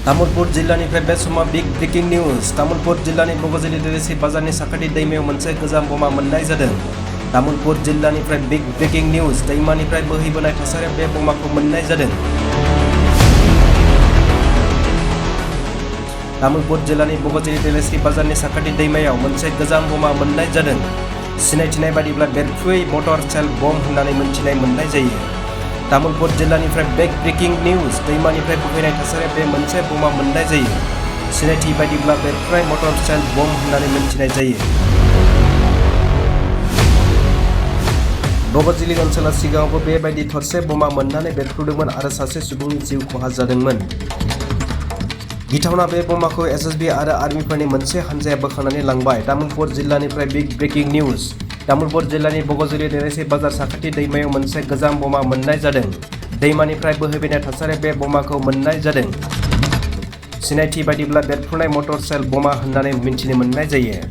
तामुलपुर जिल्लानिफ्राय बे समाव बिग ब्रेकिं निउज। तामुलपुर जिल्लानि बग'जिलि देरेसि बाजारनि साखाथि दैमायाव मोनसे गोजाम बमा मोननाय जादों। तामुलपुर जिल्लानिफ्राय बिग ब्रेकिं निउज। दैमानिफ्राय बोहैबोनाय थासारियाव बे बमाखौ मोननाय जादों। तामुलपुर जिल्लानि बग'जिलि देरेसि बाजारनि साखाथि दैमायाव मोनसे गोजाम बमा मोननाय जादों। सिनायथिनाय बादिब्ला बेरफ्रुयै मटर सेल बम होननानै मोननाय जायो। तामुलपुर जिल्लानिफ्राय बिग ब्रेकिं निउज। दैमानिफ्राय बोहैनाय थासारियाव बे मोनसे बमा मोननाय जायो। सिनायथि बादिब्ला बेरफ्रुनाय मटर सेल बम होननानै मोनथिनाय जायो। बग'जिलि ओनसोलाव सिगाङावबो बेबायदि थरसे बमा मोननानै बेरफ्रुदोंमोन आरो सासे सुबुंनि जिउ खहा जादोंमोन। गिथावना बे बमाखौ एसएसबी आरो आर्मिफोरनि मोनसे हानजाया बोखांनानै लांबाय। तामुलपुर जिल्लानिफ्राय बिग ब्रेकिं निउज। तामुलपुर जिल्लानि बग'जिलि देरेसि बाजार साखाथि दैमायाव मोनसे गोजाम बमा मोननाय जादों। दैमानिफ्राय बोहैबोनाय थासारियाव बे बमाखौ मोननाय जादों। सिनायथि बादिब्ला बेरफ्रुनाय मटर सेल बमा होननानै मिथिनो मोननाय जायो।